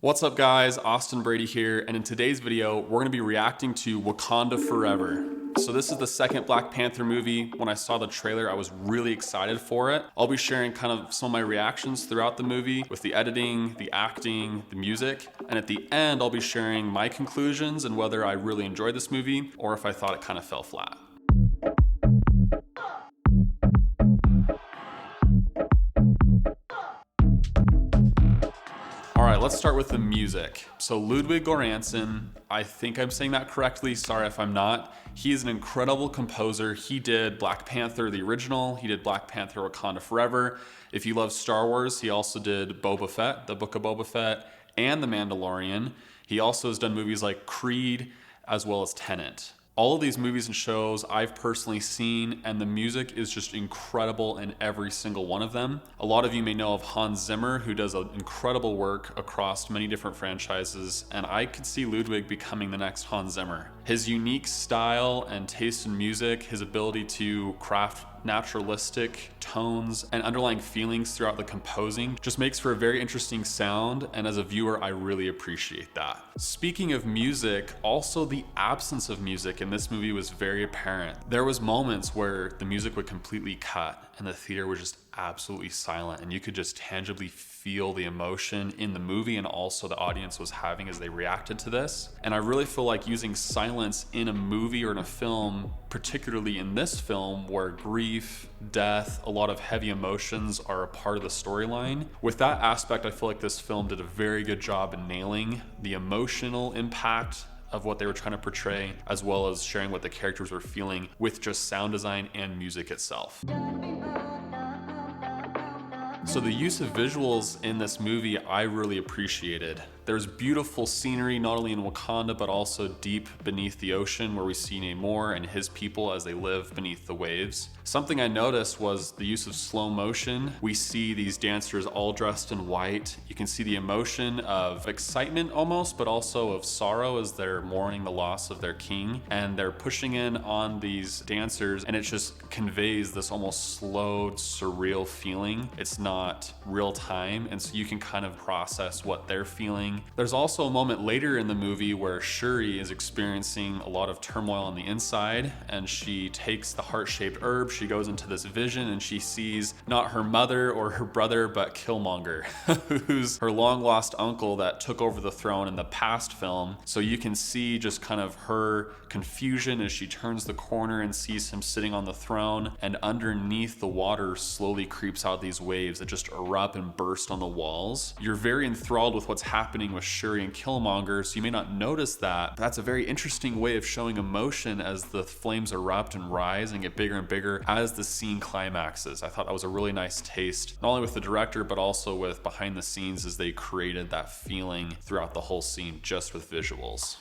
What's up guys, Austin Brady here, and in today's video, we're gonna be reacting to Wakanda Forever. So this is the second Black Panther movie. When I saw the trailer, I was really excited for it. I'll be sharing kind of some of my reactions throughout the movie with the editing, the acting, the music, and at the end, I'll be sharing my conclusions and whether I really enjoyed this movie or if I thought it kind of fell flat. All right, let's start with the music. So Ludwig Göransson, I think I'm saying that correctly, sorry if I'm not. He is an incredible composer. He did Black Panther, the original. He did Black Panther, Wakanda Forever. If you love Star Wars, he also did Boba Fett, the Book of Boba Fett, and The Mandalorian. He also has done movies like Creed, as well as Tenet. All of these movies and shows I've personally seen, and the music is just incredible in every single one of them. A lot of you may know of Hans Zimmer, who does incredible work across many different franchises, and I could see Ludwig becoming the next Hans Zimmer. His unique style and taste in music, his ability to craft naturalistic tones and underlying feelings throughout the composing just makes for a very interesting sound, and as a viewer I really appreciate that. Speaking of music, also the absence of music in this movie was very apparent. There was moments where the music would completely cut and the theater was just absolutely silent, and you could just tangibly feel the emotion in the movie and also the audience was having as they reacted to this. And I really feel like using silence in a movie or in a film, particularly in this film where grief, death, a lot of heavy emotions are a part of the storyline. With that aspect, I feel like this film did a very good job in nailing the emotional impact of what they were trying to portray, as well as sharing what the characters were feeling with just sound design and music itself. So the use of visuals in this movie I really appreciated. There's beautiful scenery not only in Wakanda but also deep beneath the ocean where we see Namor and his people as they live beneath the waves. Something I noticed was the use of slow motion. We see these dancers all dressed in white. You can see the emotion of excitement almost, but also of sorrow as they're mourning the loss of their king, and they're pushing in on these dancers, and it just conveys this almost slowed, surreal feeling. It's not real time, and so you can kind of process what they're feeling. There's also a moment later in the movie where Shuri is experiencing a lot of turmoil on the inside, and she takes the heart-shaped herb, she goes into this vision, and she sees not her mother or her brother, but Killmonger, who's her long-lost uncle that took over the throne in the past film. So you can see just kind of her confusion as she turns the corner and sees him sitting on the throne, and underneath the water slowly creeps out these waves that just erupt and burst on the walls. You're very enthralled with what's happening with Shuri and Killmonger, so you may not notice that, but that's a very interesting way of showing emotion as the flames erupt and rise and get bigger and bigger as the scene climaxes. I thought that was a really nice taste, not only with the director, but also with behind the scenes as they created that feeling throughout the whole scene just with visuals.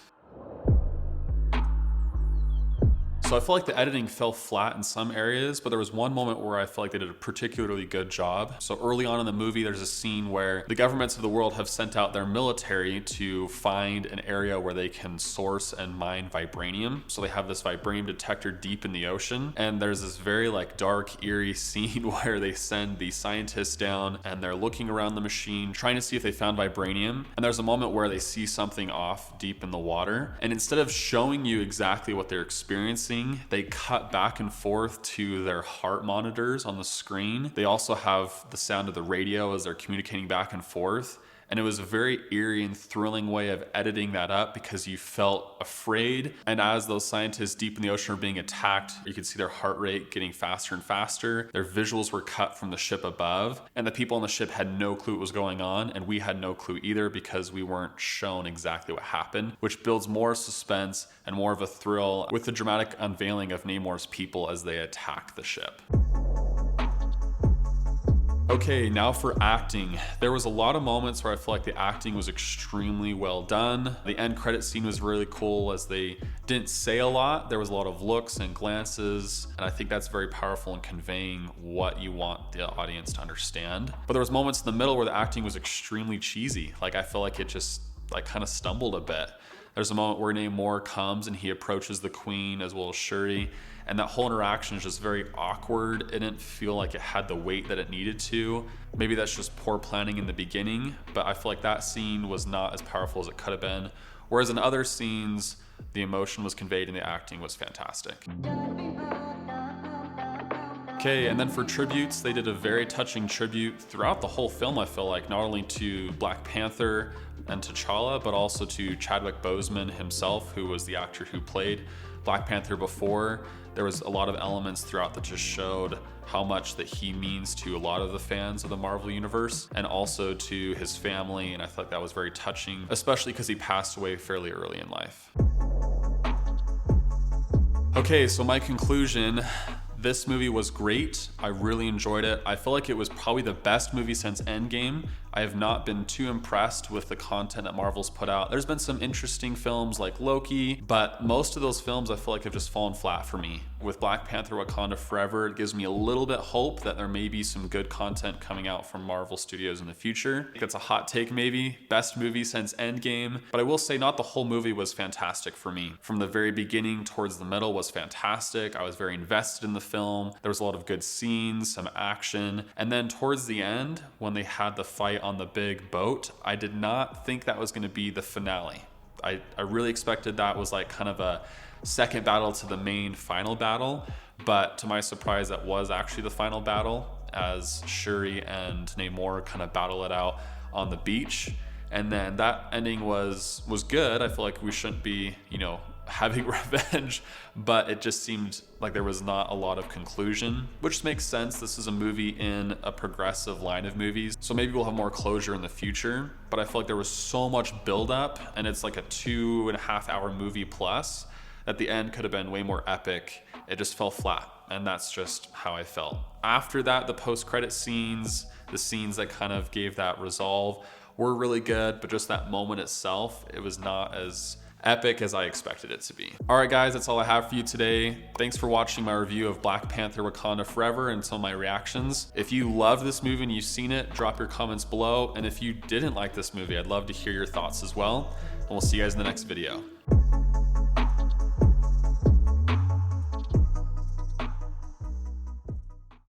So I feel like the editing fell flat in some areas, but there was one moment where I felt like they did a particularly good job. So early on in the movie, there's a scene where the governments of the world have sent out their military to find an area where they can source and mine vibranium. So they have this vibranium detector deep in the ocean, and there's this very like dark, eerie scene where they send the scientists down and they're looking around the machine, trying to see if they found vibranium. And there's a moment where they see something off deep in the water, and instead of showing you exactly what they're experiencing, they cut back and forth to their heart monitors on the screen. They also have the sound of the radio as they're communicating back and forth. And it was a very eerie and thrilling way of editing that up because you felt afraid. And as those scientists deep in the ocean are being attacked, you could see their heart rate getting faster and faster. Their visuals were cut from the ship above, and the people on the ship had no clue what was going on, and we had no clue either because we weren't shown exactly what happened, which builds more suspense and more of a thrill with the dramatic unveiling of Namor's people as they attack the ship. Okay, now for acting. There was a lot of moments where I feel like the acting was extremely well done. The end credit scene was really cool as they didn't say a lot. There was a lot of looks and glances, and I think that's very powerful in conveying what you want the audience to understand. But there was moments in the middle where the acting was extremely cheesy. Like I felt like it just like kind of stumbled a bit. There's a moment where Namor comes and he approaches the Queen as well as Shuri, and that whole interaction is just very awkward. It didn't feel like it had the weight that it needed to. Maybe that's just poor planning in the beginning, but I feel like that scene was not as powerful as it could have been. Whereas in other scenes, the emotion was conveyed and the acting was fantastic. Okay, and then for tributes, they did a very touching tribute throughout the whole film, I feel like, not only to Black Panther and T'Challa, but also to Chadwick Boseman himself, who was the actor who played Black Panther before. There was a lot of elements throughout that just showed how much that he means to a lot of the fans of the Marvel Universe, and also to his family, and I feel like that was very touching, especially because he passed away fairly early in life. Okay, so my conclusion, this movie was great. I really enjoyed it. I feel like it was probably the best movie since Endgame. I have not been too impressed with the content that Marvel's put out. There's been some interesting films like Loki, but most of those films I feel like have just fallen flat for me. With Black Panther Wakanda Forever, it gives me a little bit hope that there may be some good content coming out from Marvel Studios in the future. I think it's a hot take maybe, best movie since Endgame, but I will say not the whole movie was fantastic for me. From the very beginning towards the middle was fantastic. I was very invested in the film. There was a lot of good scenes, some action, and then towards the end, when they had the fight on the big boat, I did not think that was going to be the finale. I really expected that was like kind of a second battle to the main final battle, but to my surprise, that was actually the final battle as Shuri and Namor kind of battle it out on the beach. And then that ending was good. I feel like we shouldn't be, having revenge, but it just seemed like there was not a lot of conclusion, which makes sense. This is a movie in a progressive line of movies, so maybe we'll have more closure in the future, but I feel like there was so much buildup, and it's like a 2.5 hour movie plus, that the end could have been way more epic. It just fell flat, and that's just how I felt. After that, the post-credit scenes, the scenes that kind of gave that resolve were really good, but just that moment itself, it was not as epic as I expected it to be. All right, guys, that's all I have for you today. Thanks for watching my review of Black Panther Wakanda Forever and some of my reactions. If you love this movie and you've seen it, drop your comments below. And if you didn't like this movie, I'd love to hear your thoughts as well. And we'll see you guys in the next video.